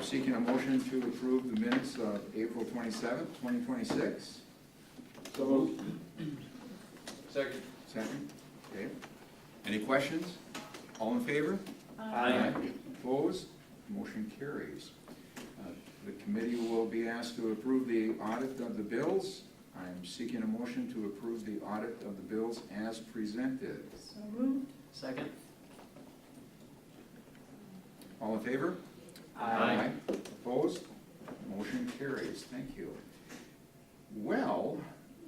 seeking a motion to approve the minutes of April 27th, 2026. So moved. Second. Second. Okay. Any questions? All in favor? Aye. Opposed? Motion carries. The committee will be asked to approve the audit of the bills. I'm seeking a motion to approve the audit of the bills as presented. So moved. Second. All in favor? Aye. Opposed? Motion carries. Thank you. Well,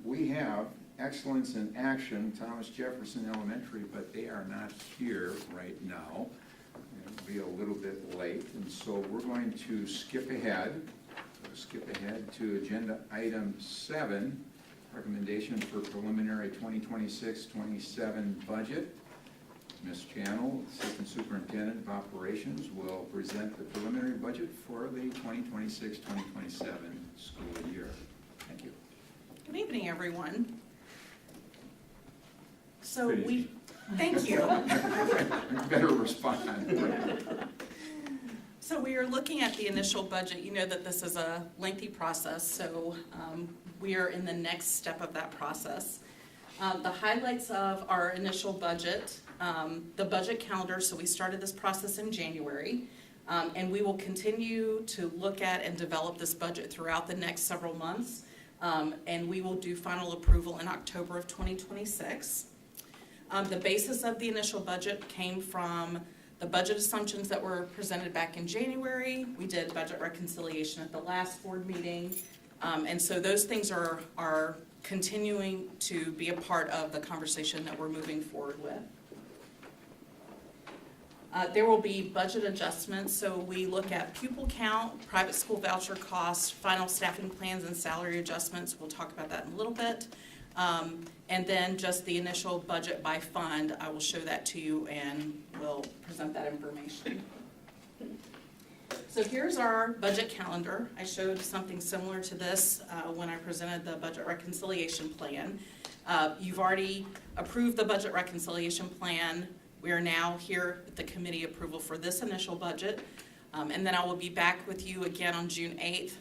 we have Excellence in Action, Thomas Jefferson Elementary, but they are not here right now. It'll be a little bit late, and so we're going to skip ahead to agenda item 7, recommendation for preliminary 2026-27 budget. Ms. Channel, Assistant Superintendent of Operations, will present the preliminary budget for the 2026-2027 school year. Thank you. Good evening, everyone. So Good evening. thank you. Better respond. So we are looking at the initial budget. You know that this is a lengthy process, so we are in the next step of that process. The highlights of our initial budget, the budget calendar, so we started this process in January, and we will continue to look at and develop this budget throughout the next several months, and we will do final approval in October of 2026. The basis of the initial budget came from the budget assumptions that were presented back in January. We did budget reconciliation at the last board meeting, and so those things are continuing to be a part of the conversation that we're moving forward with. There will be budget adjustments, so we look at pupil count, private school voucher costs, final staffing plans, and salary adjustments. We'll talk about that in a little bit. And then just the initial budget by fund, I will show that to you and we'll present that information. So here's our budget calendar. I showed something similar to this when I presented the budget reconciliation plan. You've already approved the budget reconciliation plan. We are now here with the committee approval for this initial budget. And then I will be back with you again on June 8th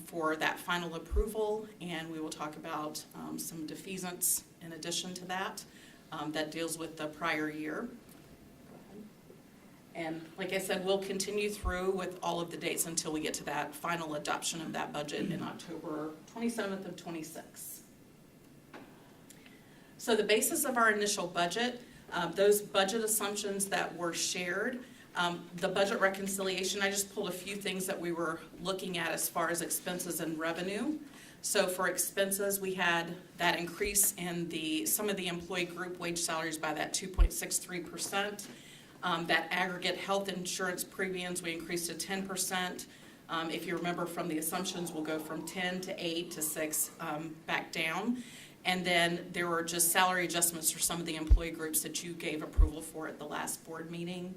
for that final approval, and we will talk about some defeasance in addition to that that deals with the prior year. And like I said, we'll continue through with all of the dates until we get to that final adoption of that budget in October 27th of 26. So the basis of our initial budget, those budget assumptions that were shared, the budget reconciliation, I just pulled a few things that we were looking at as far as expenses and revenue. So for expenses, we had that increase in some of the employee group wage salaries by that 2.63%. That aggregate health insurance premiums, we increased to 10%. If you remember from the assumptions, we'll go from 10 to 8 to 6 back down. And then there were just salary adjustments for some of the employee groups that you gave approval for at the last board meeting.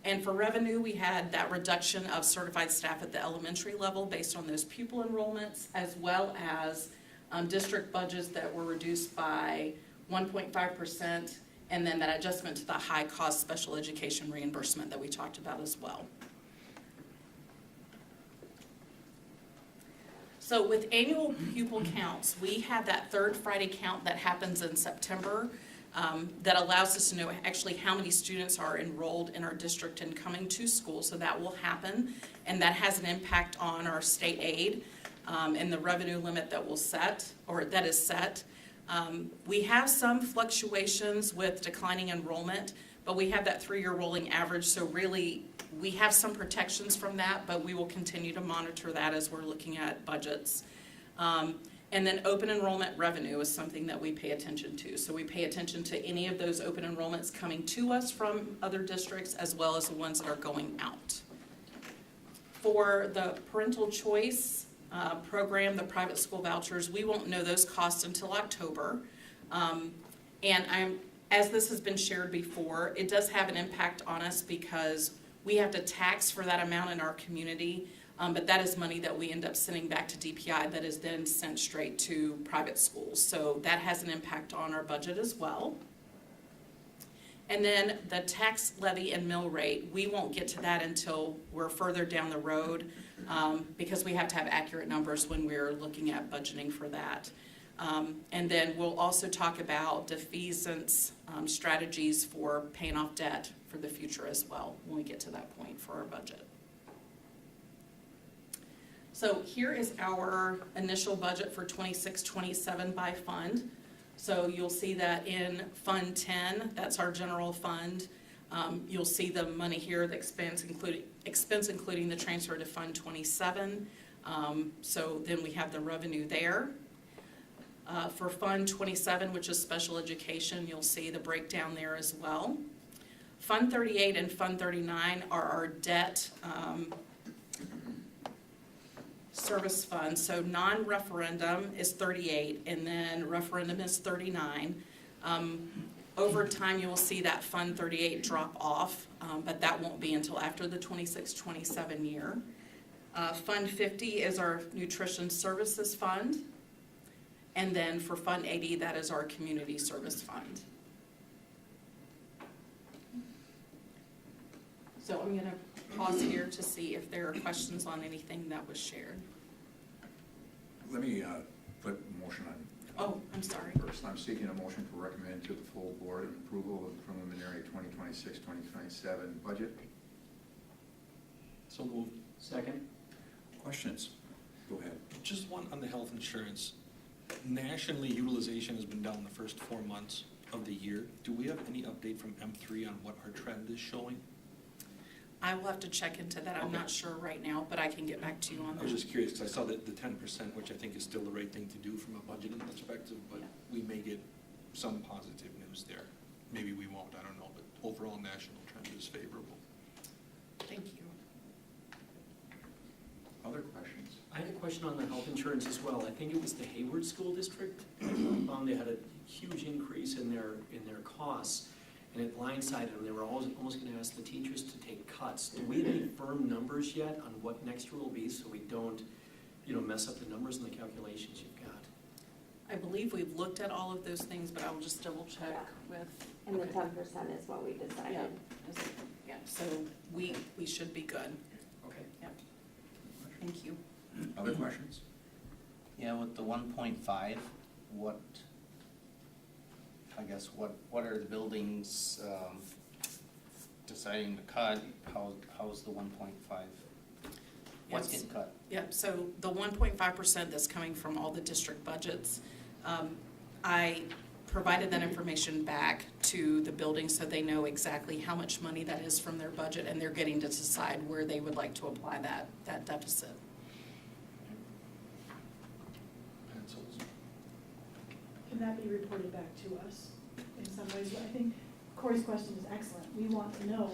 And for revenue, we had that reduction of certified staff at the elementary level based on those pupil enrollments, as well as district budgets that were reduced by 1.5%, and then that adjustment to the high-cost special education reimbursement that we talked about as well. So with annual pupil counts, we have that third Friday count that happens in September. That allows us to know actually how many students are enrolled in our district and coming to school, so that will happen, and that has an impact on our state aid and the revenue limit that is set. We have some fluctuations with declining enrollment, but we have that 3-year rolling average, so really we have some protections from that, but we will continue to monitor that as we're looking at budgets. And then open enrollment revenue is something that we pay attention to. So we pay attention to any of those open enrollments coming to us from other districts, as well as the ones that are going out. For the parental choice program, the private school vouchers, we won't know those costs until October. As this has been shared before, it does have an impact on us because we have to tax for that amount in our community. But that is money that we end up sending back to DPI that is then sent straight to private schools. So that has an impact on our budget as well. And then the tax levy and mill rate, we won't get to that until we're further down the road, because we have to have accurate numbers when we're looking at budgeting for that. And then we'll also talk about defeasance strategies for paying off debt for the future as well, when we get to that point for our budget. So here is our initial budget for 26-27 by fund. So you'll see that in Fund 10, that's our general fund. You'll see the money here, the expense including the transfer to Fund 27. So then we have the revenue there. For Fund 27, which is special education, you'll see the breakdown there as well. Fund 38 and Fund 39 are our debt service fund. So non-referendum is 38, and then referendum is 39. Over time, you will see that Fund 38 drop off, but that won't be until after the 26-27 year. Fund 50 is our nutrition services fund. And then for Fund 80, that is our community service fund. So I'm going to pause here to see if there are questions on anything that was shared. Let me put a motion on. Oh, I'm sorry. First, I'm seeking a motion to recommend to the full board approval of the preliminary 2026-2027 budget. So moved. Second. Questions? Go ahead. Just one on the health insurance. Nationally, utilization has been down the first 4 months of the year. Do we have any update from M3 on what our trend is showing? I will have to check into that. I'm not sure right now, but I can get back to you on I was that. just curious, because I saw that the 10%, which I think is still the right thing to do from a budgeting perspective, but Yeah. we may get some positive news there. Maybe we won't, I don't know, but overall national trend is favorable. Thank you. Other questions? I had a question on the health insurance as well. I think it was the Hayward School District. They had a huge increase in their costs, and it blindsided them. They were almost going to ask the teachers to take cuts. Do we have any firm numbers yet on what next year will be, so we don't, mess up the numbers and the calculations you've got? I believe we've looked at all of those things, but I will just double check with. And the okay. 10% is what we decided. Yeah, so we should be good. Okay. Yeah. Thank you. Other questions? Yeah, with the 1.5, what are the buildings deciding to cut? How's the 1.5? What's Yes. getting cut? Yeah, so the 1.5% that's coming from all the district budgets, I provided that information back to the building so they know exactly how much money that is from their budget, and they're getting to decide where they would like to apply that deficit. Pencils. Can that be reported back to us in some ways? I think Corey's question is excellent. We want to know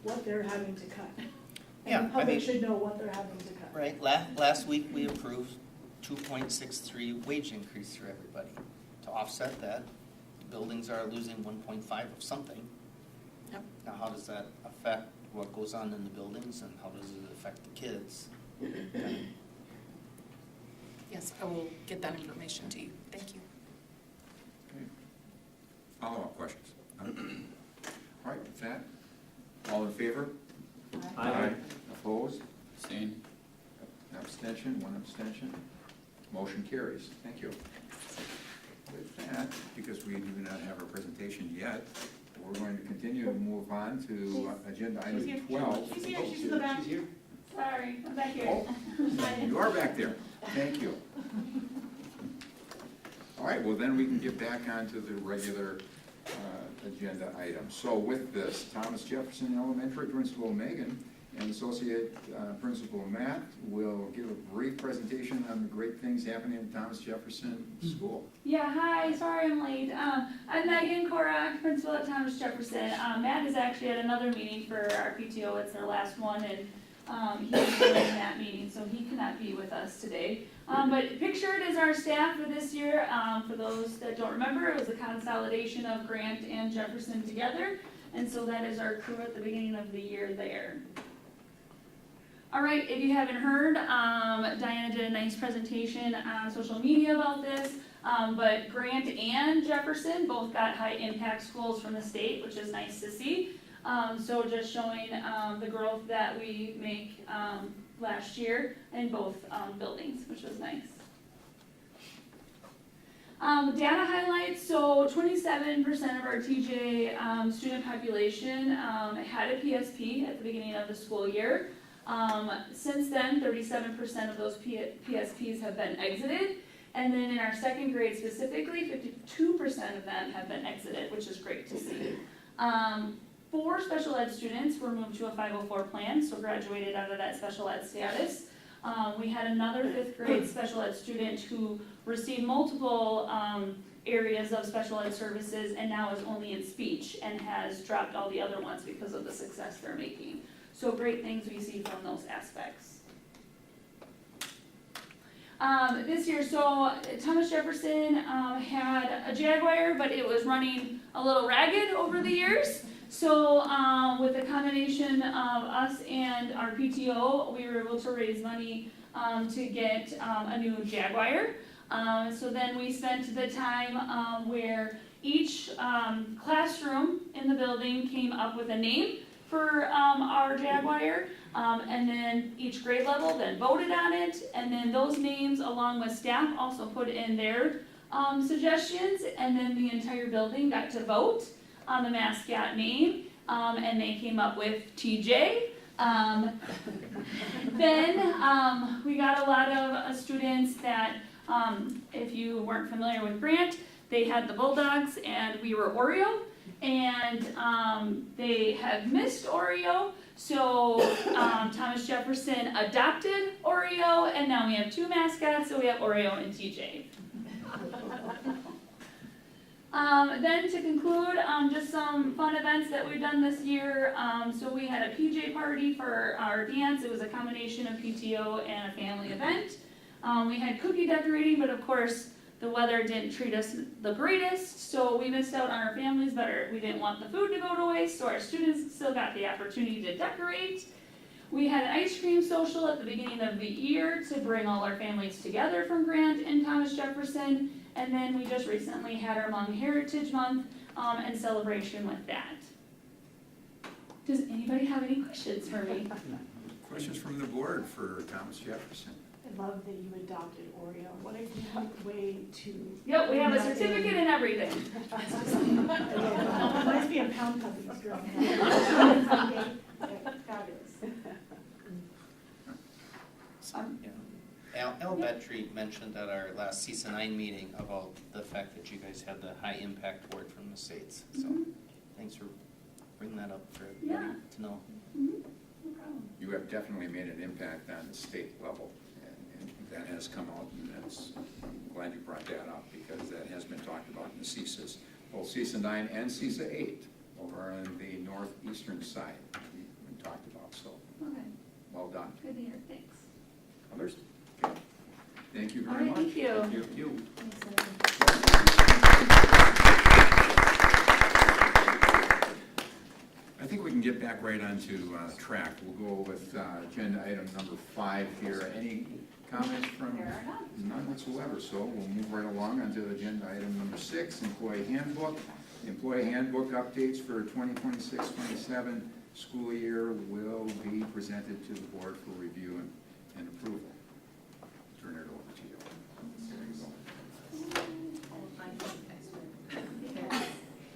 what they're having to cut. Yeah, And I the public mean- should know what they're having to cut. Right, last week we approved 2.63 wage increase for everybody. To offset that, buildings are losing 1.5 of something. Yep. Now, how does that affect what goes on in the buildings, and how does it affect the kids? Yes, I will get that information to you. Thank you. Okay. Follow-up questions? All right, with that, all in favor? Aye. Opposed? Same. Abstention, one abstention. Motion carries. Thank you. With that, because we do not have our presentation yet, we're going to continue to move on to agenda item 12. She's here, she's in the back. She's here? Sorry, I'm back here. Oh, you are back there. Thank you. All right, well then we can get back onto the regular agenda items. So with this, Thomas Jefferson Elementary Principal Megan and Associate Principal Matt will give a brief presentation on the great things happening at Thomas Jefferson School. Yeah, hi, sorry I'm late. I'm Megan Korak, principal at Thomas Jefferson. Matt is actually at another meeting for our PTO, it's their last one, and he's in that meeting, so he cannot be with us today. But pictured is our staff for this year. For those that don't remember, it was a consolidation of Grant and Jefferson together, and so that is our crew at the beginning of the year there. All right, if you haven't heard, Diana did a nice presentation on social media about this. But Grant and Jefferson both got high impact schools from the state, which is nice to see. So just showing the growth that we make last year in both buildings, which was nice. Data highlights, so 27% of our TJ student population had a PSP at the beginning of the school year. Since then, 37% of those PSPs have been exited. And then in our second grade specifically, 52% of them have been exited, which is great to see. 4 special ed students were moved to a 504 plan, so graduated out of that special ed status. We had another 5th grade special ed student who received multiple areas of special ed services and now is only in speech and has dropped all the other ones because of the success they're making. So great things we see from those aspects. This year, so Thomas Jefferson had a Jaguar, but it was running a little ragged over the years. So with the combination of us and our PTO, we were able to raise money to get a new Jaguar. So then we spent the time where each classroom in the building came up with a name for our Jaguar, and then each grade level then voted on it, and then those names along with staff also put in their suggestions, and then the entire building got to vote on the mascot name, and they came up with TJ. Then we got a lot of students that, if you weren't familiar with Grant, they had the Bulldogs and we were Oreo, and they have missed Oreo, so Thomas Jefferson adopted Oreo, and now we have 2 mascots, so we have Oreo and TJ. Then to conclude, just some fun events that we've done this year. So we had a PJ party for our dance. It was a combination of PTO and a family event. We had cookie decorating, but of course the weather didn't treat us the greatest, so we missed out on our families, but we didn't want the food to go to waste, so our students still got the opportunity to decorate. We had an ice cream social at the beginning of the year to bring all our families together from Grant and Thomas Jefferson. And then we just recently had our Hmong Heritage Month and celebration with that. Does anybody have any questions for me? Questions from the board for Thomas Jefferson? I love that you adopted Oreo. What a cute way to. Yep, we have a certificate and everything. Must be a pound puppies growing up. Fabulous. Al Betry mentioned at our last CISA 9 meeting about the fact that you guys had the high impact award from the states. So thanks for bringing that up for everybody to know. No problem. You have definitely made an impact on the state level, and that has come out, and I'm glad you brought that up, because that has been talked about in the CISAs, both CISA 9 and CISA 8, over on the northeastern side, we've been talked about, so Okay, well done. good to hear, thanks. Others? Okay. Thank you All very right, much. thank you. Thank you. I think we can get back right onto track. We'll go with agenda item number 5 here. Any comments from? There are none. None whatsoever, so we'll move right along onto agenda item number 6, employee handbook. Employee handbook updates for 2026-27 school year will be presented to the board for review and approval. Turn it over to you. There you go.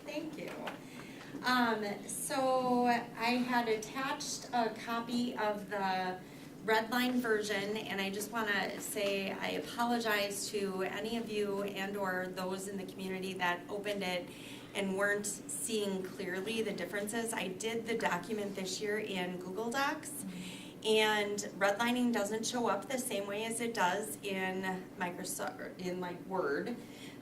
Thank you. So I had attached a copy of the red line version, and I just want to say I apologize to any of you and or those in the community that opened it and weren't seeing clearly the differences. I did the document this year in Google Docs, and redlining doesn't show up the same way as it does in Microsoft, in like Word.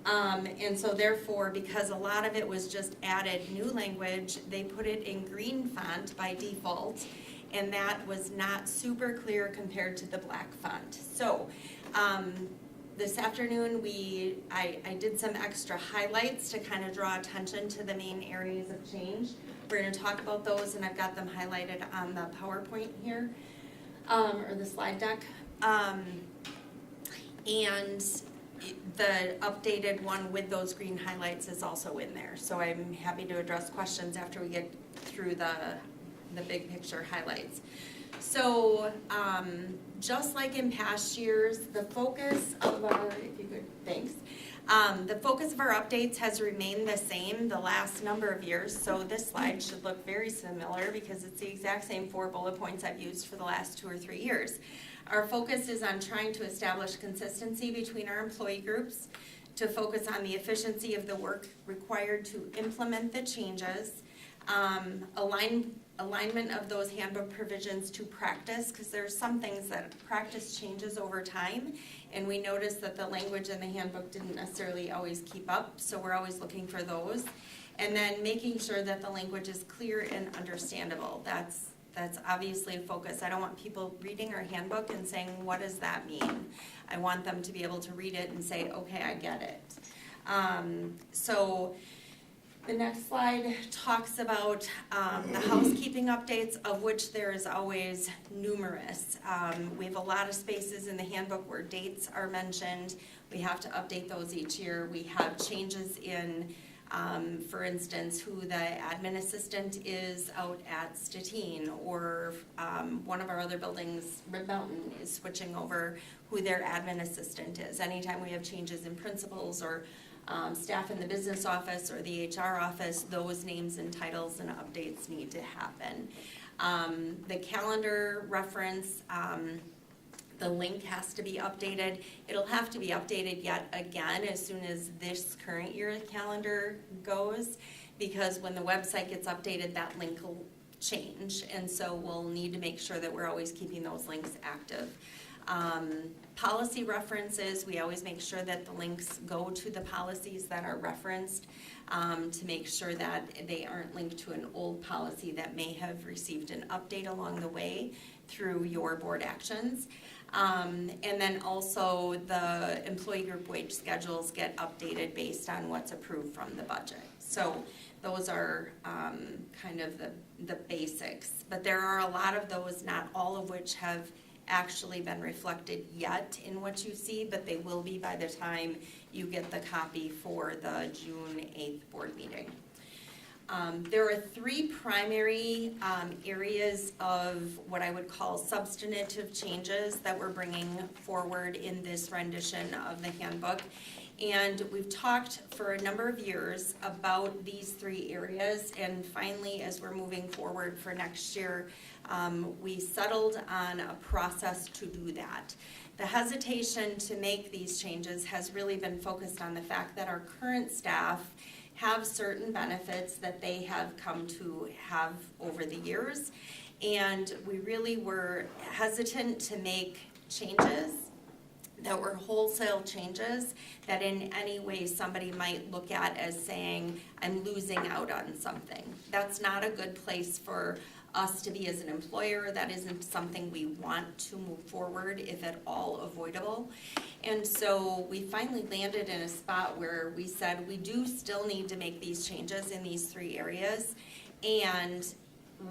And so therefore, because a lot of it was just added new language, they put it in green font by default, and that was not super clear compared to the black font. So this afternoon I did some extra highlights to kind of draw attention to the main areas of change. We're going to talk about those, and I've got them highlighted on the PowerPoint here, or the slide deck. And the updated one with those green highlights is also in there. So I'm happy to address questions after we get through the big picture highlights. So, just like in past years, the focus of our, if you could, thanks. The focus of our updates has remained the same the last number of years, so this slide should look very similar because it's the exact same 4 bullet points I've used for the last 2 or 3 years. Our focus is on trying to establish consistency between our employee groups, to focus on the efficiency of the work required to implement the changes, alignment of those handbook provisions to practice, because there's some things that practice changes over time, and we noticed that the language in the handbook didn't necessarily always keep up, so we're always looking for those. And then making sure that the language is clear and understandable. That's obviously a focus. I don't want people reading our handbook and saying, what does that mean? I want them to be able to read it and say, okay, I get it. So the next slide talks about the housekeeping updates, of which there is always numerous. We have a lot of spaces in the handbook where dates are mentioned. We have to update those each year. We have changes in, for instance, who the admin assistant is out at Stettin, or one of our other buildings, Red Mountain, is switching over who their admin assistant is. Anytime we have changes in principals or staff in the business office or the HR office, those names and titles and updates need to happen. The calendar reference, the link has to be updated. It'll have to be updated yet again as soon as this current year calendar goes, because when the website gets updated, that link will change, and so we'll need to make sure that we're always keeping those links active. Policy references, we always make sure that the links go to the policies that are referenced, to make sure that they aren't linked to an old policy that may have received an update along the way through your board actions. And then also the employee group wage schedules get updated based on what's approved from the budget. So those are kind of the basics. But there are a lot of those, not all of which have actually been reflected yet in what you see, but they will be by the time you get the copy for the June 8th board meeting. There are 3 primary areas of what I would call substantive changes that we're bringing forward in this rendition of the handbook. And we've talked for a number of years about these 3 areas, and finally, as we're moving forward for next year, we settled on a process to do that. The hesitation to make these changes has really been focused on the fact that our current staff have certain benefits that they have come to have over the years, and we really were hesitant to make changes that were wholesale changes that in any way somebody might look at as saying, I'm losing out on something. That's not a good place for us to be as an employer. That isn't something we want to move forward, if at all avoidable. And so we finally landed in a spot where we said we do still need to make these changes in these 3 areas. And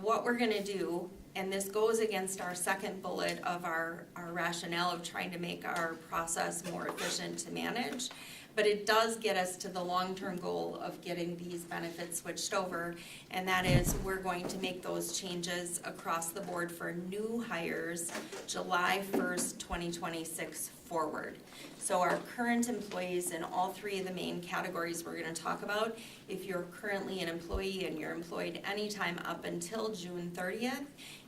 what we're gonna do, and this goes against our second bullet of our rationale of trying to make our process more efficient to manage, but it does get us to the long-term goal of getting these benefits switched over, and that is we're going to make those changes across the board for new hires July 1st, 2026 forward. So our current employees in all 3 of the main categories we're going to talk about, if you're currently an employee and you're employed anytime up until June 30th,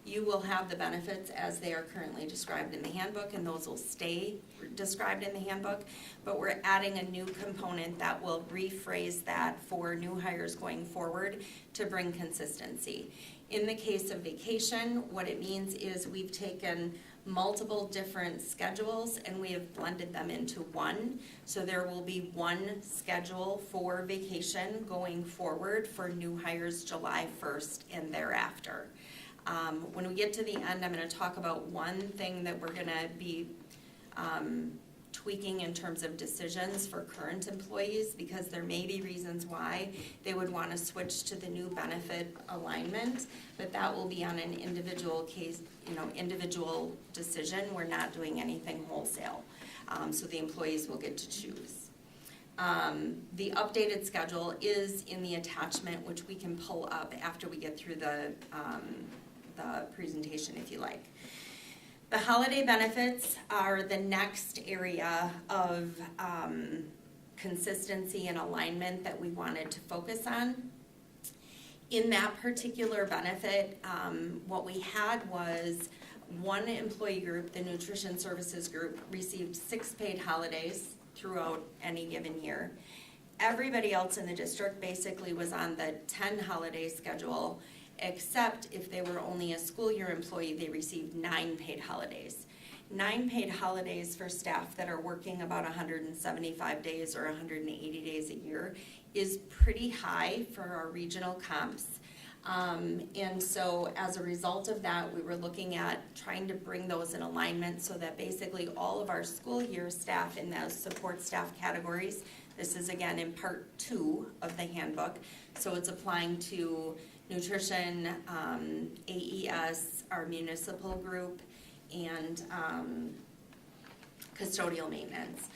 you will have the benefits as they are currently described in the handbook, and those will stay described in the handbook, but we're adding a new component that will rephrase that for new hires going forward to bring consistency. In the case of vacation, what it means is we've taken multiple different schedules and we have blended them into one. So there will be one schedule for vacation going forward for new hires July 1st and thereafter. When we get to the end, I'm going to talk about one thing that we're going to be tweaking in terms of decisions for current employees, because there may be reasons why they would want to switch to the new benefit alignment, but that will be on an individual case, individual decision. We're not doing anything wholesale. So the employees will get to choose. The updated schedule is in the attachment, which we can pull up after we get through the presentation if you like. The holiday benefits are the next area of consistency and alignment that we wanted to focus on. In that particular benefit, what we had was one employee group, the nutrition services group, received 6 paid holidays throughout any given year. Everybody else in the district basically was on the 10 holiday schedule, except if they were only a school year employee, they received 9 paid holidays. 9 paid holidays for staff that are working about 175 days or 180 days a year is pretty high for our regional comps. And so as a result of that, we were looking at trying to bring those in alignment so that basically all of our school year staff in those support staff categories, this is again in part 2 of the handbook, so it's applying to nutrition, AES, our municipal group, and custodial maintenance.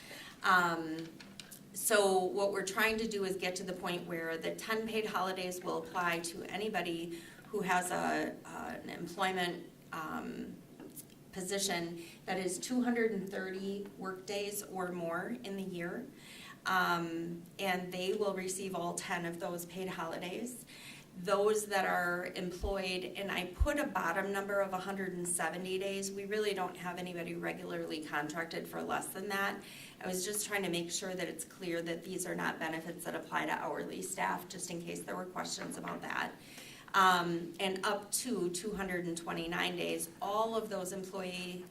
So what we're trying to do is get to the point where the 10 paid holidays will apply to anybody who has an employment position that is 230 workdays or more in the year. And they will receive all 10 of those paid holidays. Those that are employed, and I put a bottom number of 170 days, we really don't have anybody regularly contracted for less than that. I was just trying to make sure that it's clear that these are not benefits that apply to hourly staff, just in case there were questions about that. And up to 229 days, all of those employees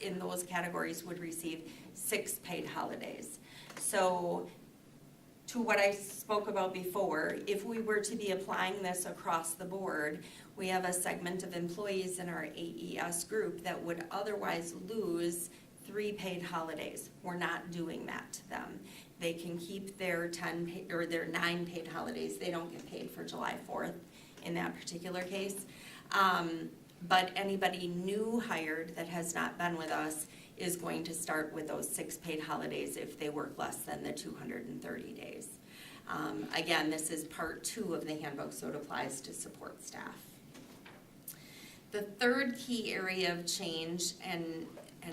in those categories would receive 6 paid holidays. So to what I spoke about before, if we were to be applying this across the board, we have a segment of employees in our AES group that would otherwise lose 3 paid holidays. We're not doing that to them. They can keep their 10 or their 9 paid holidays. They don't get paid for July 4th in that particular case. But anybody new hired that has not been with us is going to start with those 6 paid holidays if they work less than the 230 days. Again, this is part 2 of the handbook, so it applies to support staff. The third key area of change, and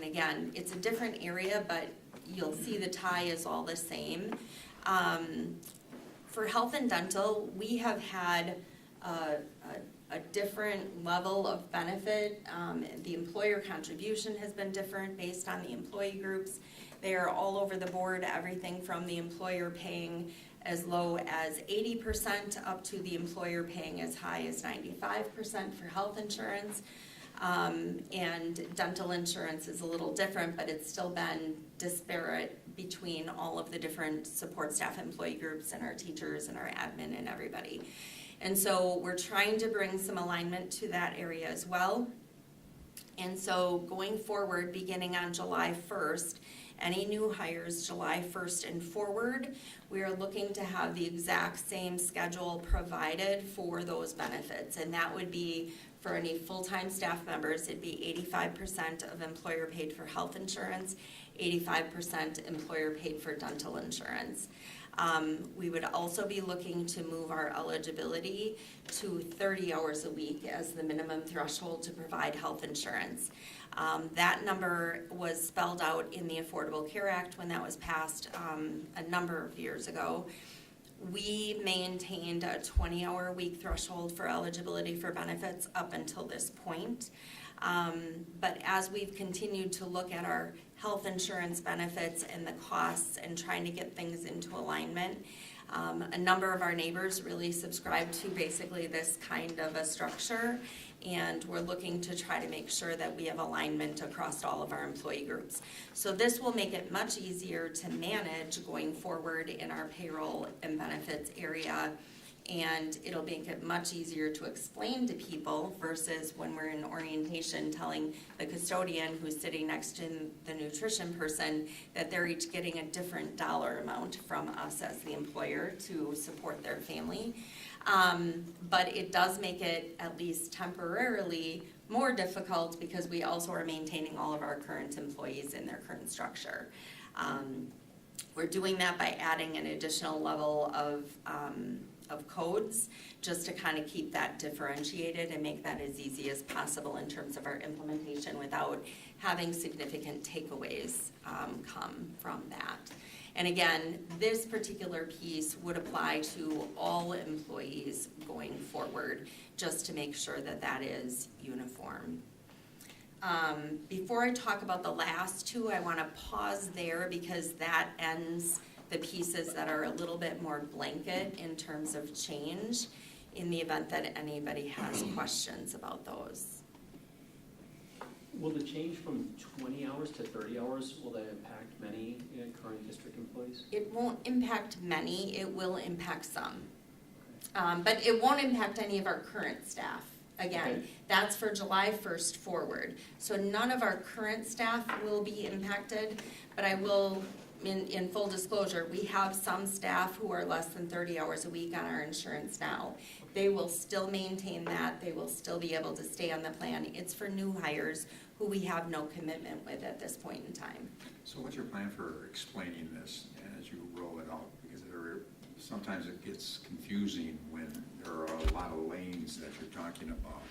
again, it's a different area, but you'll see the tie is all the same. For health and dental, we have had a different level of benefit. The employer contribution has been different based on the employee groups. They are all over the board, everything from the employer paying as low as 80% up to the employer paying as high as 95% for health insurance. And dental insurance is a little different, but it's still been disparate between all of the different support staff employee groups and our teachers and our admin and everybody. And so we're trying to bring some alignment to that area as well. And so going forward, beginning on July 1st, any new hires July 1st and forward, we are looking to have the exact same schedule provided for those benefits. And that would be for any full-time staff members, it'd be 85% of employer paid for health insurance, 85% employer paid for dental insurance. We would also be looking to move our eligibility to 30 hours a week as the minimum threshold to provide health insurance. That number was spelled out in the Affordable Care Act when that was passed a number of years ago. We maintained a 20-hour week threshold for eligibility for benefits up until this point. But as we've continued to look at our health insurance benefits and the costs and trying to get things into alignment, a number of our neighbors really subscribe to basically this kind of a structure, and we're looking to try to make sure that we have alignment across all of our employee groups. So this will make it much easier to manage going forward in our payroll and benefits area, and it'll make it much easier to explain to people versus when we're in orientation telling the custodian who's sitting next to the nutrition person that they're each getting a different dollar amount from us as the employer to support their family. But it does make it, at least temporarily, more difficult because we also are maintaining all of our current employees in their current structure. We're doing that by adding an additional level of codes, just to kind of keep that differentiated and make that as easy as possible in terms of our implementation without having significant takeaways come from that. And again, this particular piece would apply to all employees going forward, just to make sure that that is uniform. Before I talk about the last two, I want to pause there because that ends the pieces that are a little bit more blanket in terms of change, in the event that anybody has questions about those. Will the change from 20 hours to 30 hours, will that impact many current district employees? It won't impact many, it will impact some. But it won't impact any of our current staff. Again, Okay. that's for July 1st forward. So none of our current staff will be impacted, but I will, in full disclosure, we have some staff who are less than 30 hours a week on our insurance now. They will still maintain that, they will still be able to stay on the plan. It's for new hires who we have no commitment with at this point in time. So what's your plan for explaining this as you roll it out? Because sometimes it gets confusing when there are a lot of lanes that you're talking about.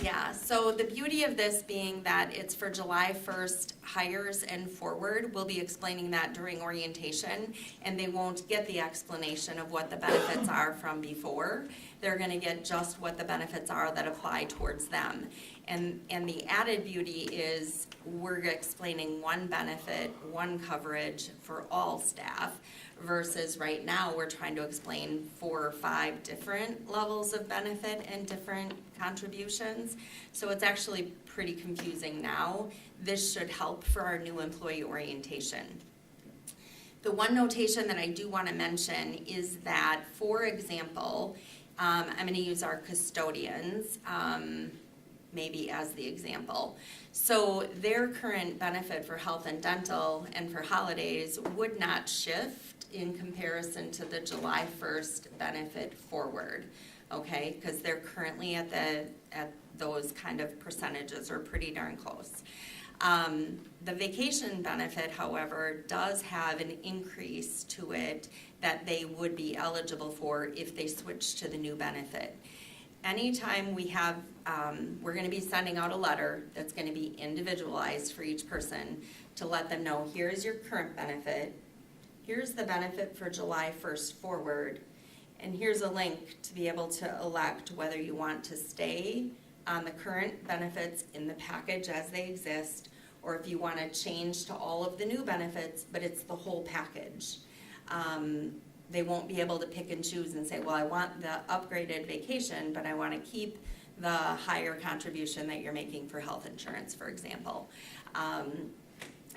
Yeah, so the beauty of this being that it's for July 1st hires and forward, we'll be explaining that during orientation, and they won't get the explanation of what the benefits are from before. They're gonna get just what the benefits are that apply towards them. And the added beauty is we're explaining one benefit, one coverage for all staff, versus right now, we're trying to explain 4 or 5 different levels of benefit and different contributions. So it's actually pretty confusing now. This should help for our new employee orientation. The one notation that I do want to mention is that, for example, I'm going to use our custodians maybe as the example. So their current benefit for health and dental and for holidays would not shift in comparison to the July 1st benefit forward, okay? Because they're currently at those kind of percentages, or pretty darn close. The vacation benefit, however, does have an increase to it that they would be eligible for if they switch to the new benefit. Anytime we have, we're gonna be sending out a letter that's gonna be individualized for each person to let them know, here's your current benefit, here's the benefit for July 1st forward, and here's a link to be able to elect whether you want to stay on the current benefits in the package as they exist, or if you want to change to all of the new benefits, but it's the whole package. They won't be able to pick and choose and say, well, I want the upgraded vacation, but I want to keep the higher contribution that you're making for health insurance, for example.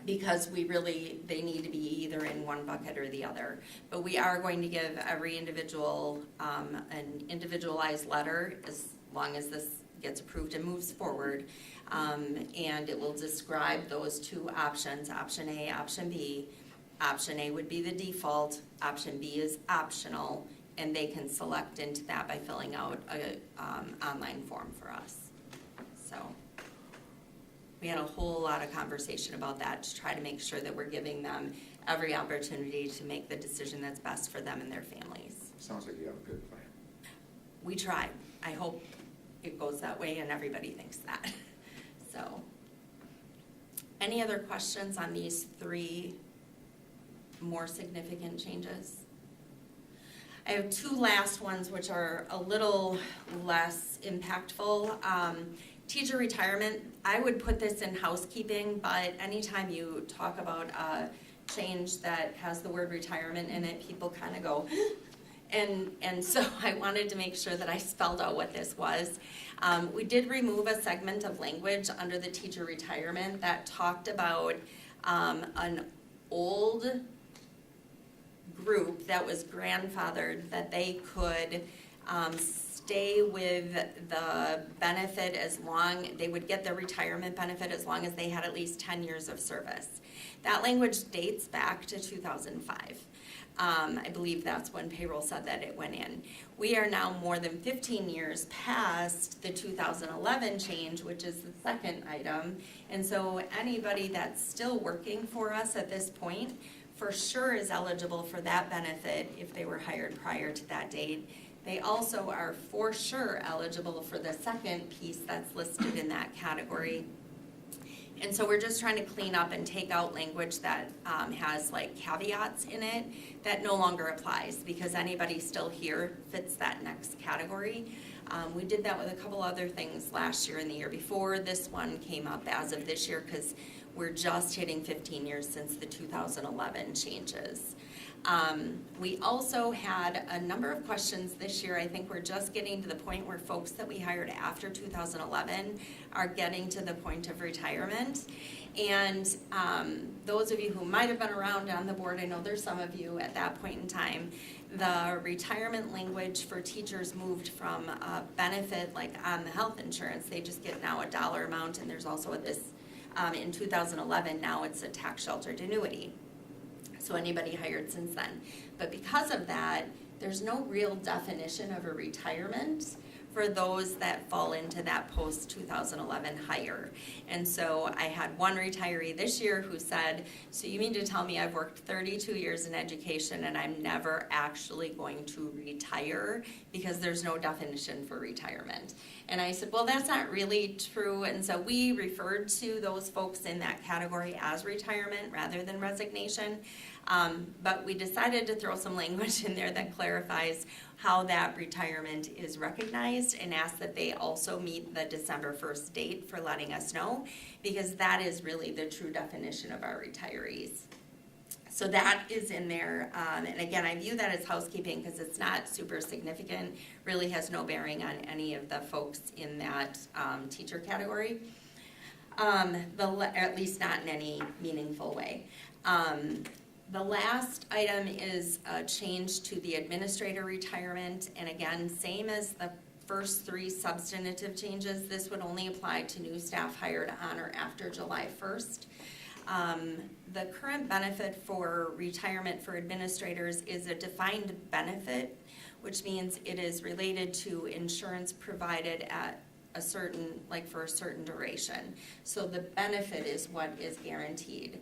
Because they need to be either in one bucket or the other. But we are going to give every individual an individualized letter as long as this gets approved and moves forward. And it will describe those 2 options, option A, option B. Option A would be the default, option B is optional, and they can select into that by filling out a online form for us. So we had a whole lot of conversation about that to try to make sure that we're giving them every opportunity to make the decision that's best for them and their families. Sounds like you have a good plan. We tried. I hope it goes that way and everybody thinks that. So, any other questions on these 3 more significant changes? I have 2 last ones which are a little less impactful. Teacher retirement, I would put this in housekeeping, but anytime you talk about a change that has the word retirement in it, people kind of go, and so I wanted to make sure that I spelled out what this was. We did remove a segment of language under the teacher retirement that talked about an old group that was grandfathered that they could stay with the benefit they would get their retirement benefit as long as they had at least 10 years of service. That language dates back to 2005. I believe that's when payroll said that it went in. We are now more than 15 years past the 2011 change, which is the second item. And so anybody that's still working for us at this point for sure is eligible for that benefit if they were hired prior to that date. They also are for sure eligible for the second piece that's listed in that category. And so we're just trying to clean up and take out language that has like caveats in it that no longer applies because anybody still here fits that next category. We did that with a couple other things last year and the year before. This one came up as of this year because we're just hitting 15 years since the 2011 changes. We also had a number of questions this year. I think we're just getting to the point where folks that we hired after 2011 are getting to the point of retirement. And those of you who might have been around on the board, I know there's some of you at that point in time, the retirement language for teachers moved from a benefit like on the health insurance. They just get now a dollar amount, and there's also this, in 2011, now it's a tax sheltered annuity. So anybody hired since then. But because of that, there's no real definition of a retirement for those that fall into that post-2011 hire. And so I had one retiree this year who said, so you mean to tell me I've worked 32 years in education and I'm never actually going to retire because there's no definition for retirement? And I said, well, that's not really true. And so we referred to those folks in that category as retirement rather than resignation. But we decided to throw some language in there that clarifies how that retirement is recognized and ask that they also meet the December 1st date for letting us know, because that is really the true definition of our retirees. So that is in there, and again, I view that as housekeeping because it's not super significant, really has no bearing on any of the folks in that teacher category, at least not in any meaningful way. The last item is a change to the administrator retirement, and again, same as the first three substantive changes, this would only apply to new staff hired on or after July 1st. The current benefit for retirement for administrators is a defined benefit, which means it is related to insurance provided at a certain, like for a certain duration. So the benefit is what is guaranteed.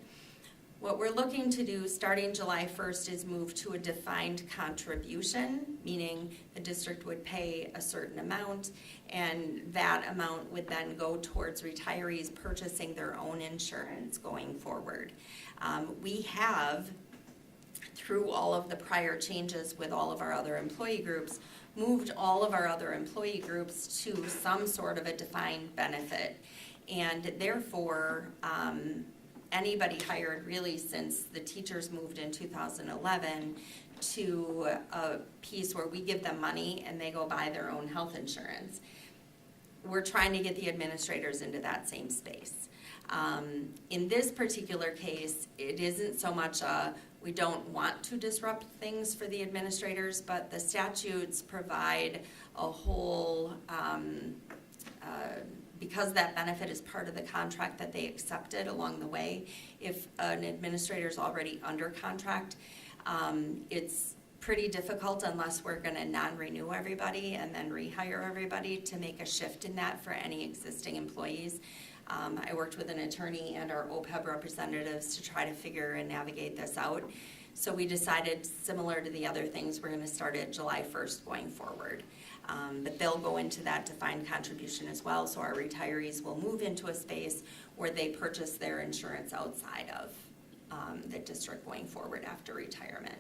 What we're looking to do starting July 1st is move to a defined contribution, meaning the district would pay a certain amount and that amount would then go towards retirees purchasing their own insurance going forward. We have, through all of the prior changes with all of our other employee groups, moved all of our other employee groups to some sort of a defined benefit. And therefore, anybody hired really since the teachers moved in 2011 to a piece where we give them money and they go buy their own health insurance. We're trying to get the administrators into that same space. In this particular case, it isn't so much we don't want to disrupt things for the administrators, but the statutes provide a whole because that benefit is part of the contract that they accepted along the way. If an administrator is already under contract, it's pretty difficult unless we're gonna non-renew everybody and then rehire everybody to make a shift in that for any existing employees. I worked with an attorney and our OPEB representatives to try to figure and navigate this out. So we decided, similar to the other things, we're gonna start at July 1st going forward. But they'll go into that defined contribution as well, so our retirees will move into a space where they purchase their insurance outside of the district going forward after retirement.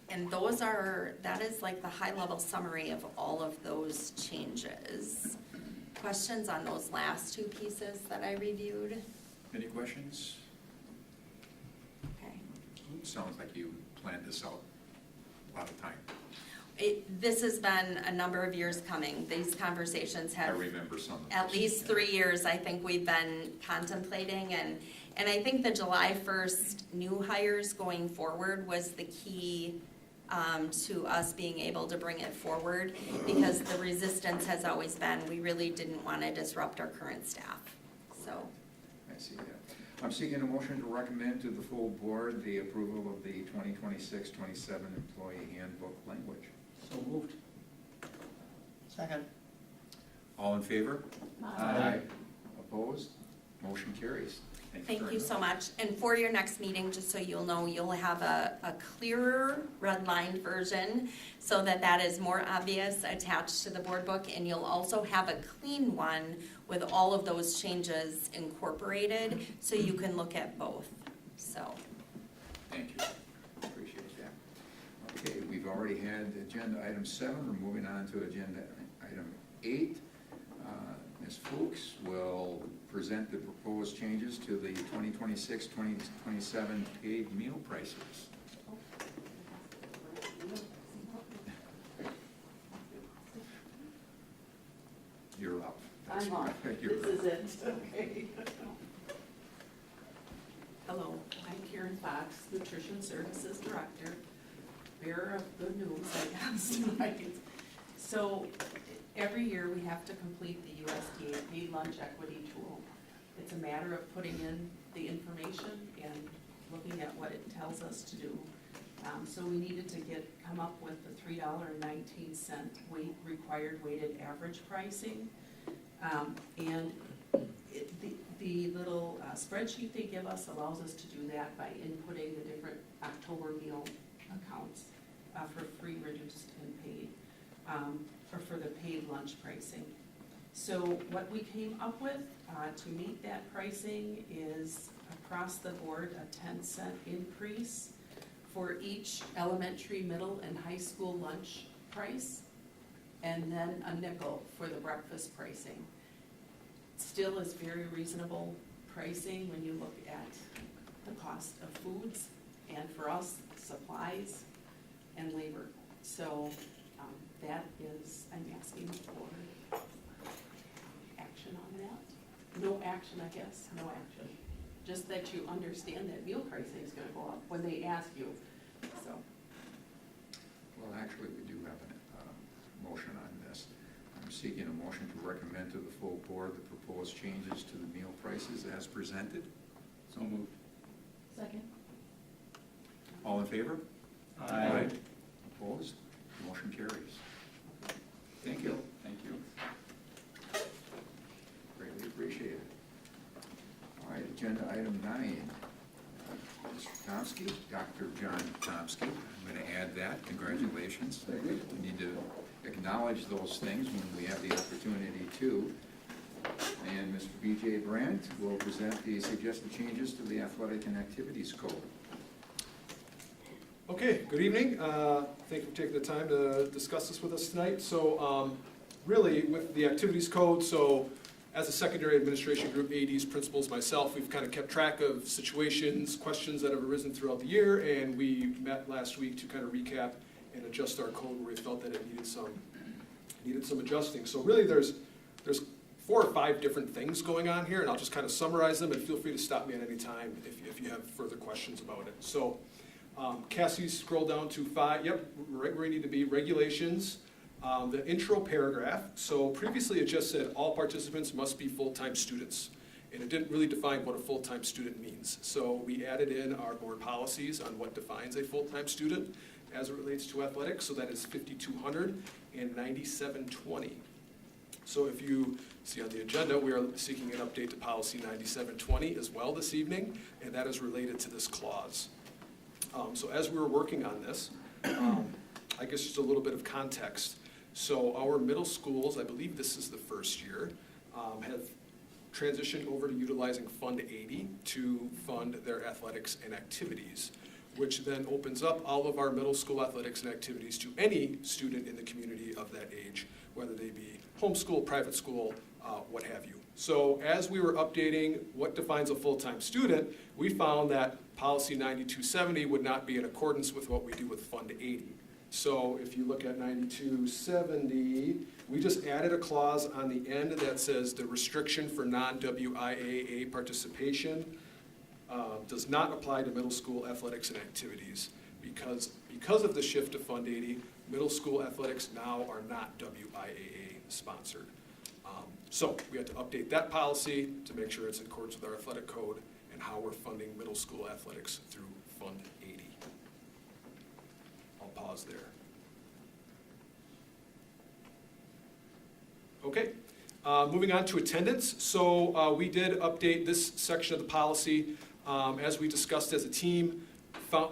And that is like the high-level summary of all of those changes. Questions on those last two pieces that I reviewed? Any questions? Okay. Sounds like you planned this out a lot of time. This has been a number of years coming. These conversations I have remember some of at this. least 3 years, I think we've been contemplating, and I think the July 1st new hires going forward was the key to us being able to bring it forward, because the resistance has always been, we really didn't want to disrupt our current staff, so. I see that. I'm seeking a motion to recommend to the full board the approval of the 2026-27 employee handbook language. So moved. Second. All in favor? Aye. Opposed? Motion carries. Thank very you much. so much. And for your next meeting, just so you'll know, you'll have a clearer redlined version so that that is more obvious attached to the board book. And you'll also have a clean one with all of those changes incorporated, so you can look at both, so. Thank you. Appreciate that. Okay, we've already had agenda item 7. We're moving on to agenda item 8. Ms. Fuchs will present the proposed changes to the 2026-2027 paid meal prices. You're up. That's I'm on. right. You're This up. is it, okay. Hello, I'm Karen Fox, Nutrition Services Director, bearer of good news, I guess, tonight. So, every year we have to complete the USDA paid lunch equity tool. It's a matter of putting in the information and looking at what it tells us to do. So we needed to come up with the $3.19 required weighted average pricing. And the little spreadsheet they give us allows us to do that by inputting the different October meal accounts for free, reduced, and paid, or for the paid lunch pricing. So what we came up with to meet that pricing is across the board a 10-cent increase for each elementary, middle, and high school lunch price, and then a nickel for the breakfast pricing. Still is very reasonable pricing when you look at the cost of foods, and for us, supplies and labor. So that is, I'm asking for action on that. No action, I guess, no action. Just that you understand that meal pricing is gonna go up when they ask you, so. Well, actually, we do have a motion on this. I'm seeking a motion to recommend to the full board the proposed changes to the meal prices as presented. So moved. Second. All in favor? Aye. Opposed? Motion carries. Thank you. Thank you. Greatly appreciated. All right, agenda item 9. Mr. Tomsky, Dr. John Tomsky. I'm going to add that. Congratulations. We need to acknowledge those things when we have the opportunity to. And Mr. B.J. Brandt will present the suggested changes to the athletic and activities code. Okay, good evening. Thank you for taking the time to discuss this with us tonight. So really, with the activities code, so as a secondary administration group, ADs, principals, myself, we've kind of kept track of situations, questions that have arisen throughout the year, and we met last week to kind of recap and adjust our code where we felt that it needed some adjusting. So really, there's 4 or 5 different things going on here, and I'll just kind of summarize them, and feel free to stop me at any time if you have further questions about it. So Cassie, scroll down to 5, yep, right where you need to be, regulations. The intro paragraph, so previously it just said all participants must be full-time students, and it didn't really define what a full-time student means. So we added in our board policies on what defines a full-time student as it relates to athletics, so that is 5200 and 9720. So if you see on the agenda, we are seeking an update to policy 9720 as well this evening, and that is related to this clause. So as we were working on this, I guess just a little bit of context. So our middle schools, I believe this is the first year, have transitioned over to utilizing Fund 80 to fund their athletics and activities, which then opens up all of our middle school athletics and activities to any student in the community of that age, whether they be homeschool, private school, what have you. So as we were updating what defines a full-time student, we found that policy 9270 would not be in accordance with what we do with Fund 80. So if you look at 9270, we just added a clause on the end that says the restriction for non-WIAA participation does not apply to middle school athletics and activities, because of the shift to Fund 80, middle school athletics now are not WIAA sponsored. So we had to update that policy to make sure it's in accordance with our athletic code and how we're funding middle school athletics through Fund 80. I'll pause there. Okay, moving on to attendance. So we did update this section of the policy. As we discussed as a team,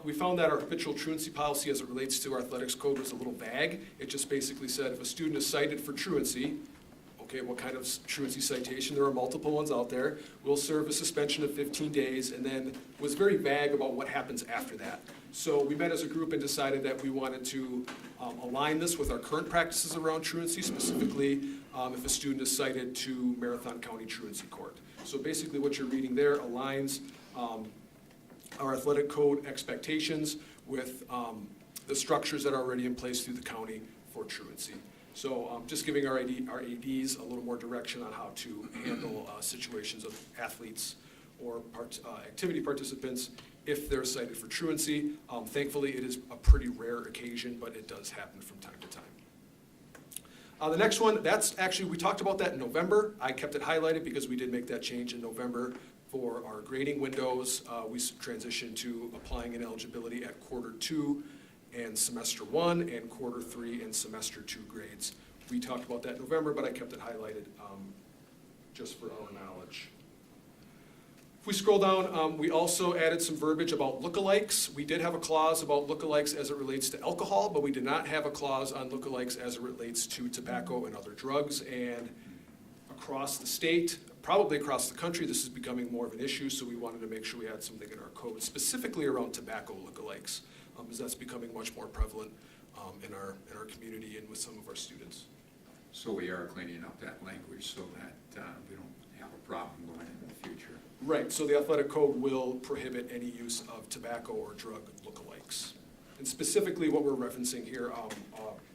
we found that our habitual truancy policy as it relates to our athletics code was a little vague. It just basically said if a student is cited for truancy, okay, what kind of truancy citation? There are multiple ones out there. We'll serve a suspension of 15 days, and then was very vague about what happens after that. So we met as a group and decided that we wanted to align this with our current practices around truancy, specifically if a student is cited to Marathon County Truancy Court. So basically what you're reading there aligns our athletic code expectations with the structures that are already in place through the county for truancy. So just giving our ADs a little more direction on how to handle situations of athletes or activity participants if they're cited for truancy. Thankfully, it is a pretty rare occasion, but it does happen from time to time. The next one, that's actually, we talked about that in November. I kept it highlighted because we did make that change in November for our grading windows. We transitioned to applying ineligibility at Q2 and semester 1 and Q3 and semester 2 grades. We talked about that in November, but I kept it highlighted just for our knowledge. If we scroll down, we also added some verbiage about lookalikes. We did have a clause about lookalikes as it relates to alcohol, but we did not have a clause on lookalikes as it relates to tobacco and other drugs. And across the state, probably across the country, this is becoming more of an issue, so we wanted to make sure we had something in our code specifically around tobacco lookalikes, as that's becoming much more prevalent in our community and with some of our students. So we are cleaning up that language so that we don't have a problem going in the future. Right, so the athletic code will prohibit any use of tobacco or drug lookalikes. And specifically what we're referencing here,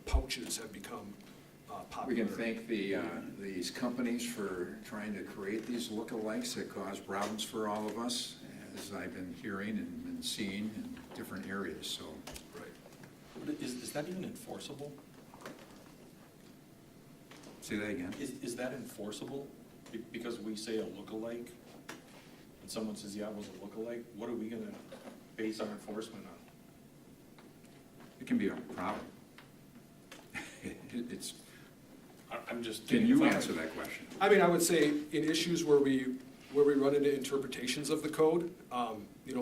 pouches have become popular. We can thank these companies for trying to create these lookalikes that cause problems for all of us, as I've been hearing and been seeing in different areas, so. But is that even enforceable? Say that again. Is that enforceable? Because we say a lookalike, and someone says, yeah, it was a lookalike, what are we gonna base our enforcement on? It can be a problem. It's. I'm just. Can you answer that question? I mean, I would say in issues where we run into interpretations of the code,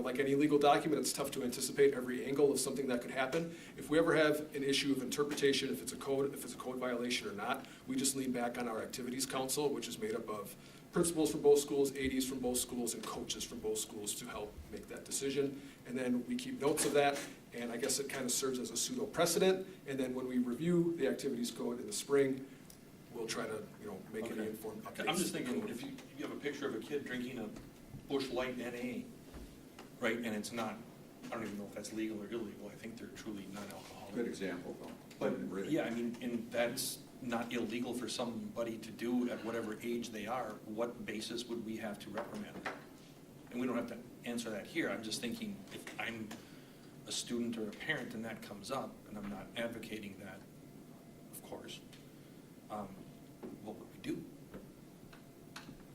like any legal document, it's tough to anticipate every angle of something that could happen. If we ever have an issue of interpretation, if it's a code violation or not, we just lean back on our activities council, which is made up of principals from both schools, ADs from both schools, and coaches from both schools to help make that decision. And then we keep notes of that, and I guess it kind of serves as a pseudo precedent. And then when we review the activities code in the spring, we'll try to, make any informed updates. I'm just thinking, if you have a picture of a kid drinking a Busch Light NA, right, and it's not, I don't even know if that's legal or illegal, I think they're truly non-alcoholic. Good example, though. But, Really. yeah, I mean, and that's not illegal for somebody to do at whatever age they are. What basis would we have to reprimand them? And we don't have to answer that here. I'm just thinking, if I'm a student or a parent and that comes up, and I'm not advocating that, of course, what would we do?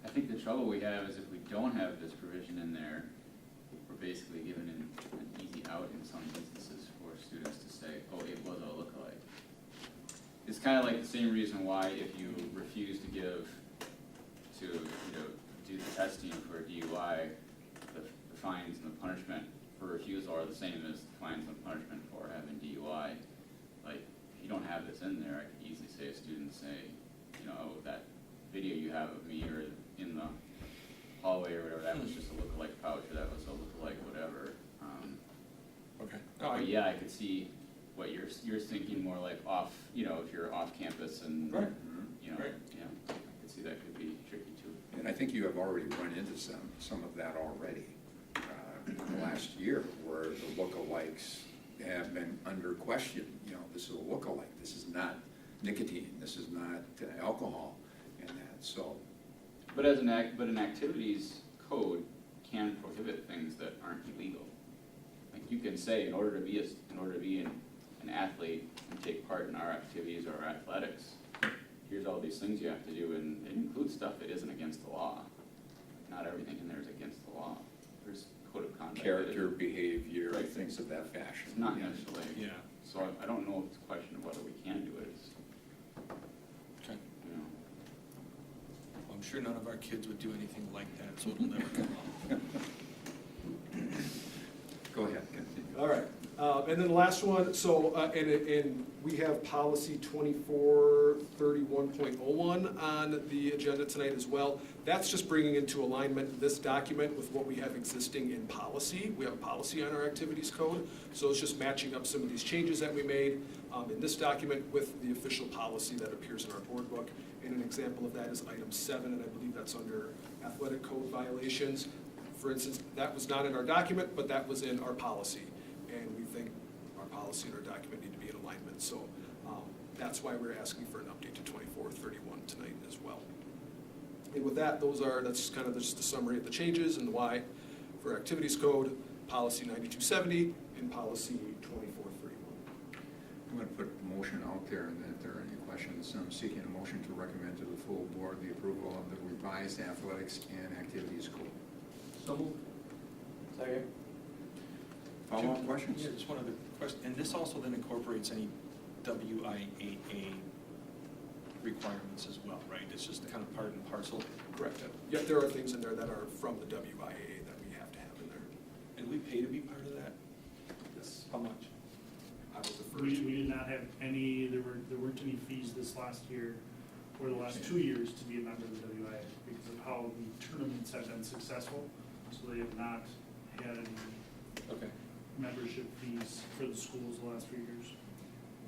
I think the trouble we have is if we don't have this provision in there, we're basically given an easy out in some instances for students to say, oh, it was a lookalike. It's kind of like the same reason why if you refuse to do the testing for a DUI, the fines and the punishment for refusal are the same as the fines and punishment for having DUI. Like, if you don't have this in there, I could easily say a student that video you have of me or in the hallway or whatever, that was just a lookalike pouch, or that was a lookalike whatever. Okay. But yeah, I could see what you're thinking more like off, if you're off campus and, Right. Right. Yeah, I could see that could be tricky too. And I think you have already run into some of that already in the last year, where the lookalikes have been under question. This is a lookalike. This is not nicotine. This is not alcohol, and that. So. But an activities code can prohibit things that aren't illegal. Like you can say, in order to be an athlete and take part in our activities or our athletics, here's all these things you have to do, and it includes stuff that isn't against the law. Not everything in there is against the law. There's code of conduct. Character, behavior, Right. things of that fashion. It's not Yeah. necessarily, Yeah, so I don't know if it's a question of whether we can do it, it's, okay. you know. Well, I'm sure none of our kids would do anything like that, so it'll never come up. Go ahead, continue. All right, and then the last one, so, and we have policy 2431.01 on the agenda tonight as well. That's just bringing into alignment this document with what we have existing in policy. We have a policy on our activities code, so it's just matching up some of these changes that we made in this document with the official policy that appears in our board book. And an example of that is item 7, and I believe that's under athletic code violations. For instance, that was not in our document, but that was in our policy. And we think our policy and our document need to be in alignment. So that's why we're asking for an update to 2431 tonight as well. And with that, that's kind of just the summary of the changes and the why for activities code, policy 9270, and policy 2431. I'm going to put a motion out there, and if there are any questions, I'm seeking a motion to recommend to the full board the approval of the revised athletics and activities code. So moved. Second. Follow-up questions? Yeah, just one other question, and this also then incorporates any WIAA requirements as well, right? It's just kind of part and parcel. Correct. Yeah, there are things in there that are from the WIAA that we have to have in there. And we pay to be part of that? Yes. How much? I was the We first. did not have any, there weren't any fees this last year or the last 2 years to be a member of the WIA because of how the tournaments have been successful. So they have not had any Okay. membership fees for the schools the last few years.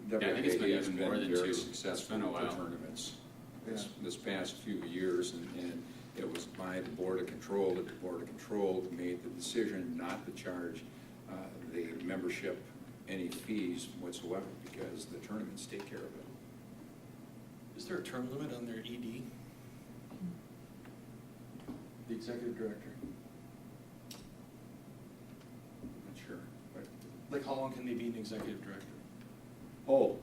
Yeah, I think it's been WAA has even more than very 2. successful It's been a with while. tournaments this past few years, and it was by the Board of Control that the Board of Control made the decision not to charge the membership any fees whatsoever, because the tournaments take care of it. Is there a term limit on their ED? The executive director? Not sure, but, Like, how long can they be an executive director? oh,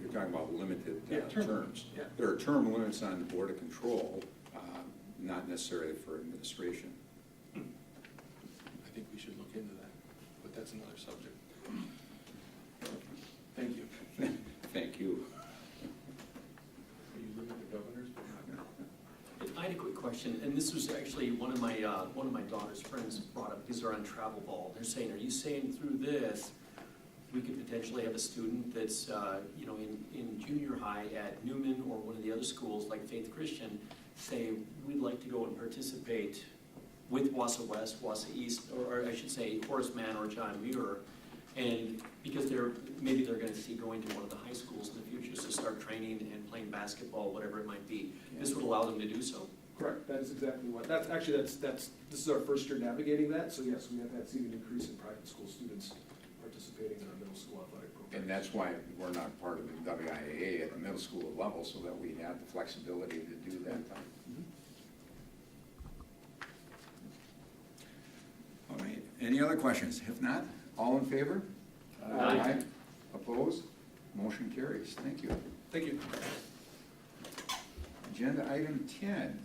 you're talking about limited Yeah, term terms. limits, yeah. There are term limits on the Board of Control, not necessarily for administration. I think we should look into that, but that's another subject. Thank you. Thank you. We limit the governors, but not. I had a quick question, and this was actually one of my daughter's friends brought up, because they're on travel ball. They're saying, are you saying through this, we could potentially have a student that's, in junior high at Newman or one of the other schools, like Faith Christian, say, we'd like to go and participate with Wausau West, Wausau East, or I should say Horace Mann or John Muir, and because maybe they're gonna see going to one of the high schools in the future, so start training and playing basketball, whatever it might be. This would allow them to do so. Correct, that is exactly what, this is our first year navigating that, so yes, we have had seen an increase in private school students participating in our middle school athletic program. And that's why we're not part of the WIAA at the middle school level, so that we have the flexibility to do that. All right, any other questions? If not, all in favor? Aye. Opposed? Motion carries. Thank you. Thank you. Agenda item 10.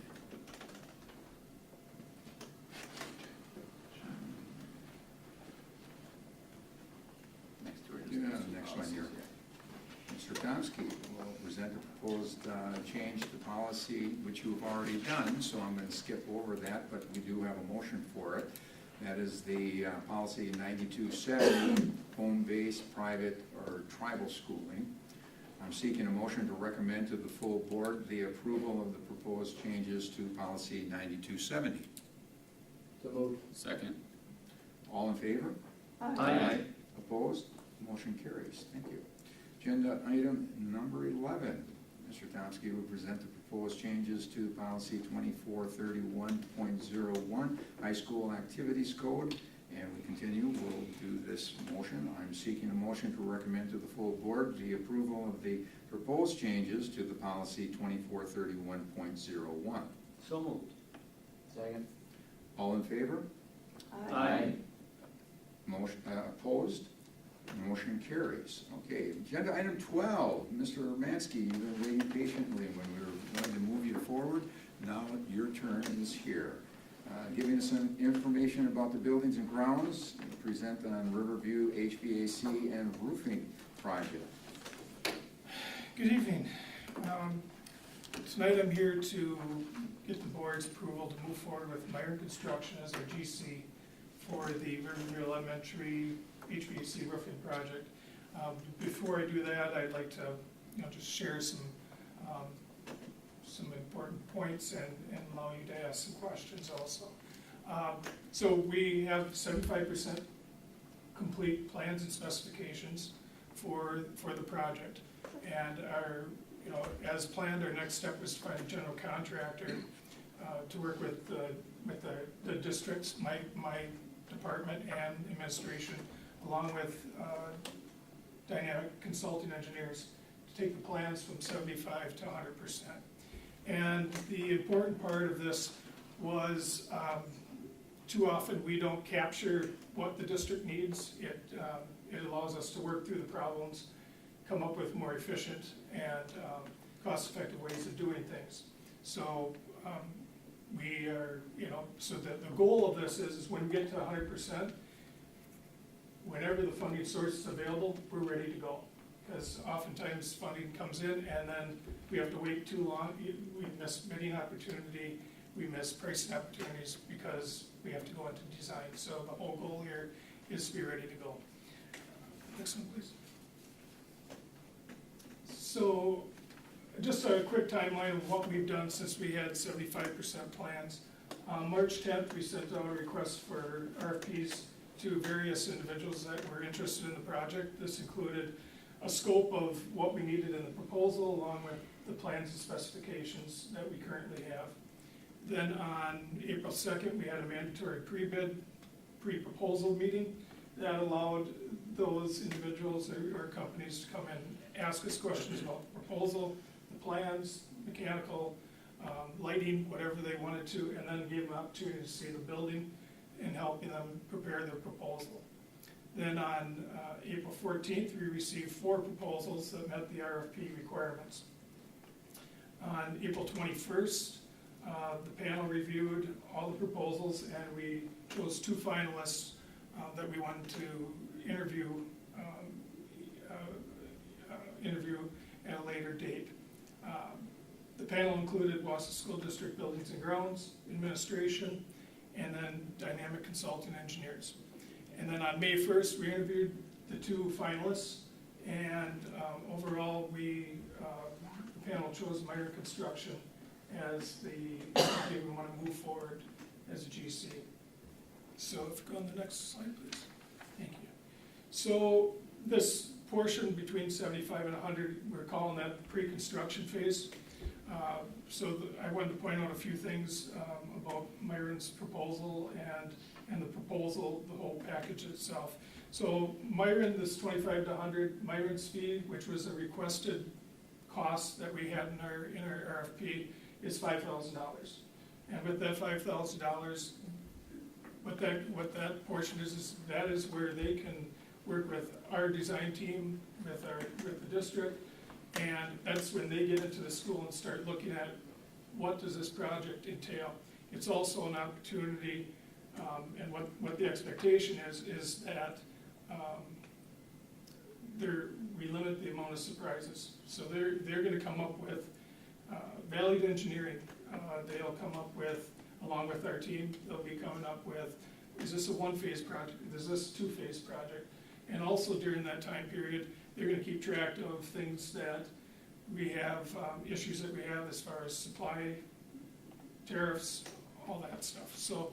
Next to it is Yeah, policy. next one here. Mr. Tomsky will present a proposed change to policy, which you've already done, so I'm going to skip over that, but we do have a motion for it. That is the policy 9270, home-based, private, or tribal schooling. I'm seeking a motion to recommend to the full board the approval of the proposed changes to policy 9270. So moved. Second. All in favor? Aye. Opposed? Motion carries. Thank you. Agenda item number 11. Mr. Tomsky will present the proposed changes to policy 2431.01, high school activities code. And we continue, we'll do this motion. I'm seeking a motion to recommend to the full board the approval of the proposed changes to the policy 2431.01. So moved. Second. All in favor? Aye. Motion, opposed? Motion carries. Okay, agenda item 12, Mr. Mansky, you've been waiting patiently when we were going to move you forward. Now your turn is here. Giving us some information about the buildings and grounds, present on Riverview HVAC and roofing project. Good evening. Tonight I'm here to get the board's approval to move forward with Myron Construction as our GC for the Riverview Elementary HVAC roofing project. Before I do that, I'd like to, just share some important points and allow you to ask some questions also. So we have 75% complete plans and specifications for the project. And our, as planned, our next step was to find a general contractor to work with the districts, my department and administration, along with dynamic consulting engineers, to take the plans from 75 to 100%. And the important part of this was too often we don't capture what the district needs. It allows us to work through the problems, come up with more efficient and cost-effective ways of doing things. So we are, so the goal of this is when we get to 100%, whenever the funding source is available, we're ready to go. Because oftentimes funding comes in and then we have to wait too long. We miss bidding opportunity, we miss pricing opportunities because we have to go into design. So the whole goal here is to be ready to go. Next one, please. So just a quick timeline of what we've done since we had 75% plans. March 10th, we sent out a request for RFPs to various individuals that were interested in the project. This included a scope of what we needed in the proposal along with the plans and specifications that we currently have. Then on April 2nd, we had a mandatory pre-bid, pre-proposal meeting that allowed those individuals or companies to come and ask us questions about the proposal, the plans, mechanical, lighting, whatever they wanted to, and then gave them an opportunity to see the building and helping them prepare their proposal. Then on April 14th, we received 4 proposals that met the RFP requirements. On April 21st, the panel reviewed all the proposals and we chose 2 finalists that we wanted to interview at a later date. The panel included Wausau School District Buildings and Grounds, Administration, and then Dynamic Consulting Engineers. And then on May 1st, we interviewed the 2 finalists, and overall, the panel chose Myron Construction as the company we want to move forward as a GC. So if you go on the next slide, please. Thank you. So this portion between 75 and 100, we're calling that the pre-construction phase. I wanted to point out a few things about Myron's proposal and the proposal, the whole package itself. So Myron, this 25 to 100, Myron's fee, which was a requested cost that we had in our RFP, is $5,000. And with that $5,000, what that portion is that is where they can work with our design team, with the district, and that's when they get into the school and start looking at what does this project entail. It's also an opportunity, and what the expectation is that we limit the amount of surprises. So they're going to come up with valued engineering. They'll come up with, along with our team, they'll be coming up with, is this a 1-phase project? Is this a 2-phase project? And also during that time period, they're going to keep track of things that we have, issues that we have as far as supply, tariffs, all that stuff. So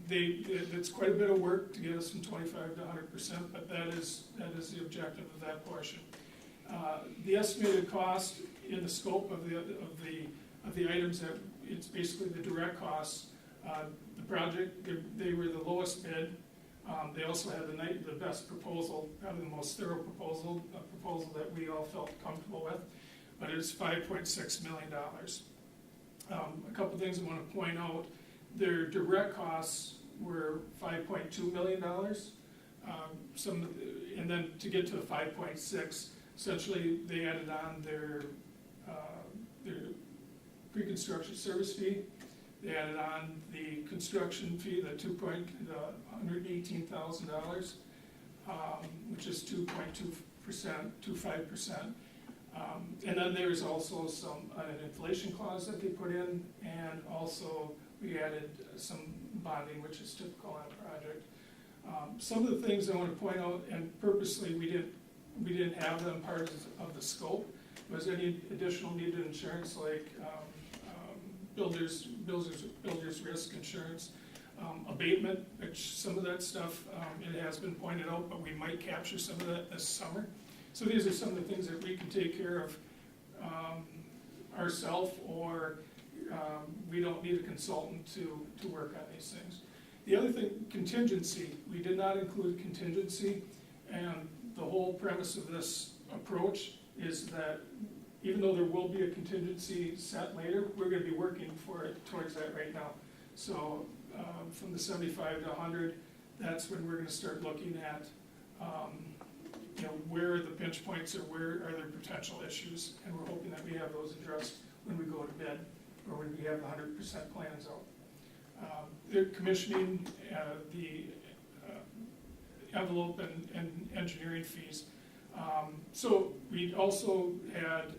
it's quite a bit of work to get us from 25 to 100%, but that is the objective of that portion. The estimated cost in the scope of the items that it's basically the direct costs. The project, they were the lowest bid. They also had the best proposal, probably the most thorough proposal, a proposal that we all felt comfortable with, but it's $5.6 million. A couple things I want to point out. Their direct costs were $5.2 million. And then to get to the 5.6, essentially, they added on their pre-construction service fee. They added on the construction fee, the $118,000, which is 2.25%. And then there's also an inflation clause that they put in, and also we added some bonding, which is typical on a project. Some of the things I want to point out, and purposely we didn't have them part of the scope, was any additional needed insurance like builders risk insurance, abatement, which some of that stuff, it has been pointed out, but we might capture some of that this summer. So these are some of the things that we can take care of ourselves, or we don't need a consultant to work on these things. The other thing, contingency, we did not include contingency, and the whole premise of this approach is that even though there will be a contingency set later, we're gonna be working towards that right now. So from the 75 to 100, that's when we're gonna start looking at where are the pinch points, or where are there potential issues, and we're hoping that we have those addressed when we go to bid, or when we have the 100% plans out. They're commissioning the envelope and engineering fees. So we also had,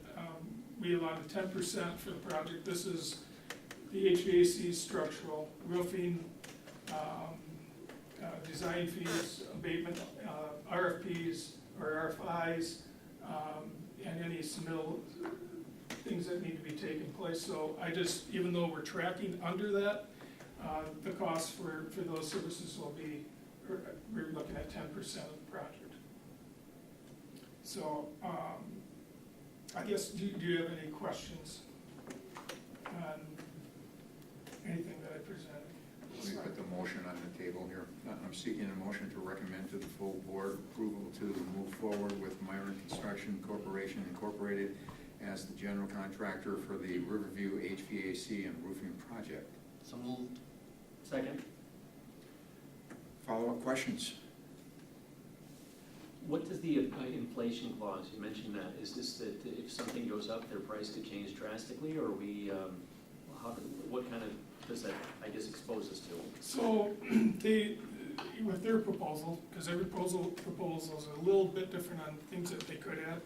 we allotted 10% for the project. This is the HVAC, structural, roofing, design fees, abatement, RFPs or RFIs, and any submittal things that need to be taking place. So even though we're tracking under that, the cost for those services will be, we're looking at 10% of the project. So, I guess, do you have any questions on anything that I presented? Let me put the motion on the table here. I'm seeking a motion to recommend to the full board approval to move forward with Myron Construction Corporation Incorporated as the general contractor for the Riverview HVAC and roofing project. So moved. Second. Follow-up questions? What does the inflation clause, you mentioned that, is this that if something goes up, their price could change drastically, or what kind of, does that, I guess, expose us to? So, with their proposal, because every proposal is a little bit different on things that they could add,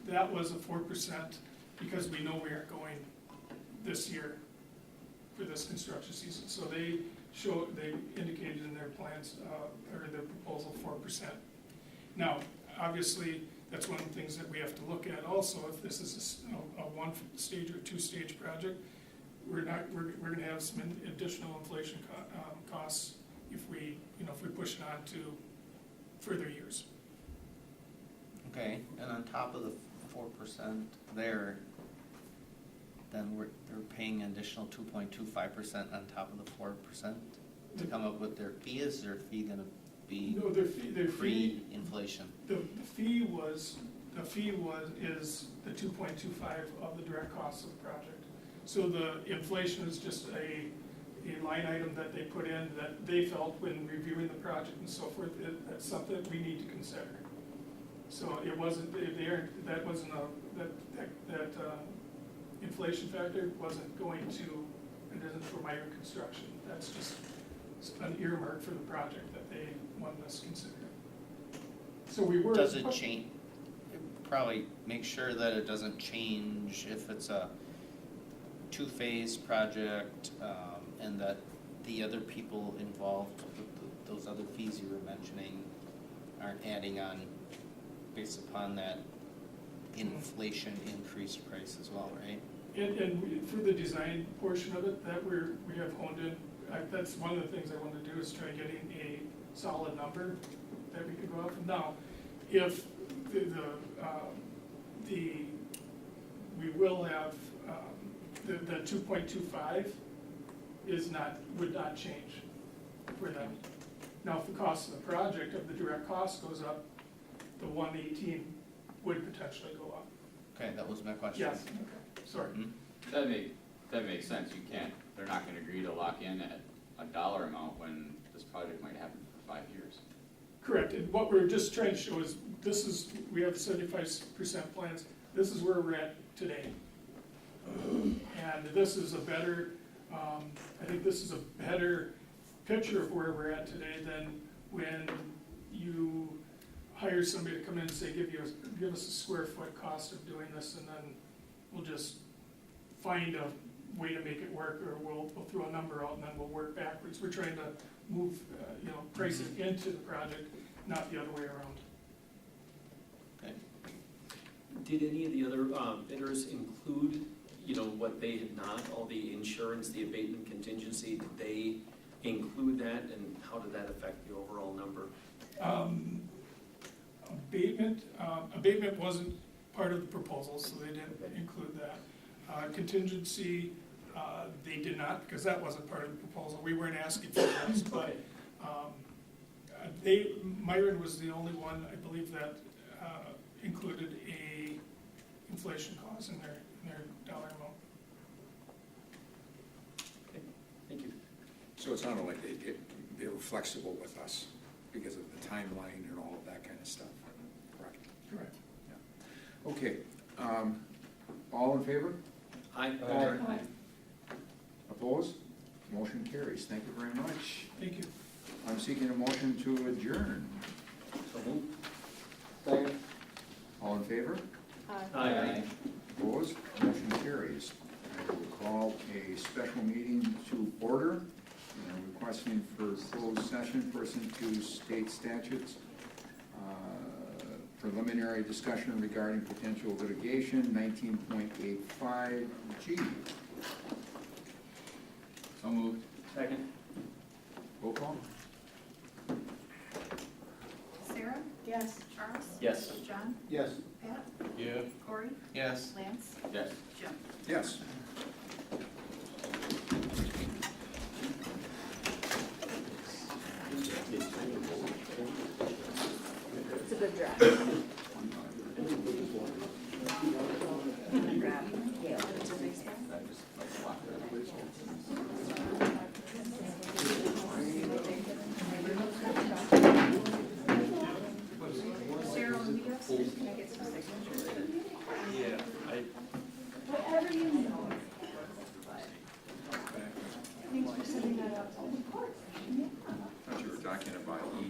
that was a 4%, because we know we aren't going this year for this construction season. So they indicated in their plans, or their proposal, 4%. Now, obviously, that's one of the things that we have to look at also. If this is a one-stage or two-stage project, we're gonna have some additional inflation costs if we push it on to further years. Okay, and on top of the 4% there, then they're paying an additional 2.25% on top of the 4% to come up with their fee. Is their fee gonna be No, their fee, pre-inflation? the fee is the 2.25 of the direct costs of the project. So the inflation is just a line item that they put in that they felt when reviewing the project and so forth, that's something that we need to consider. So it wasn't, that inflation factor wasn't going to, it isn't for Myron Construction. That's just an earmark for the project that they wanted us to consider. So we were. Does it change? Probably make sure that it doesn't change if it's a two-phase project, and that the other people involved with those other fees you were mentioning aren't adding on based upon that inflation increased price as well, right? And for the design portion of it, that we have honed in, that's one of the things I want to do is try getting a solid number that we could go off of. Now, if we will have, the 2.25 would not change for them. Now, if the cost of the project, of the direct cost goes up, the 118 would potentially go up. Okay, that was my question. Yes, okay, sorry. Mm-hmm. That makes sense. They're not gonna agree to lock in at a dollar amount when this project might happen for 5 years. Correct, and what we're just trying to show is, we have the 75% plans, this is where we're at today. And this is a better, I think this is a better picture of where we're at today than when you hire somebody to come in and say, give us a square foot cost of doing this, and then we'll just find a way to make it work, or we'll throw a number out and then we'll work backwards. We're trying to move, price it into the project, not the other way around. Did any of the other bidders include, what they had not, all the insurance, the abatement contingency, did they include that, and how did that affect the overall number? Abatement wasn't part of the proposal, so they didn't include that. Contingency, they did not, because that wasn't part of the proposal. We weren't asking for this, but Myron was the only one, I believe, that included a inflation clause in their dollar amount. Okay, thank you. So it sounded like they were flexible with us because of the timeline and all of that kind of stuff. Correct. Correct. Yeah. Okay, all in favor? Aye. Aye. Opposed? Motion carries. Thank you very much. Thank you. I'm seeking a motion to adjourn. So moved. Second. All in favor? Aye. Opposed? Motion carries. I will call a special meeting to order. And requesting for closed session pursuant to state statutes. Preliminary discussion regarding potential litigation, 19.85 G. So moved. Second. Roll call? Sarah? Yes. Charles? Yes. John? Yes. Pat? Yeah. Corey? Yes. Lance? Yes. Jim? Yes. It's a good drive. Sarah, when we go upstairs, can I get some signatures? Yeah, Whatever you know. Thanks for sending that out. I thought you were talking about E.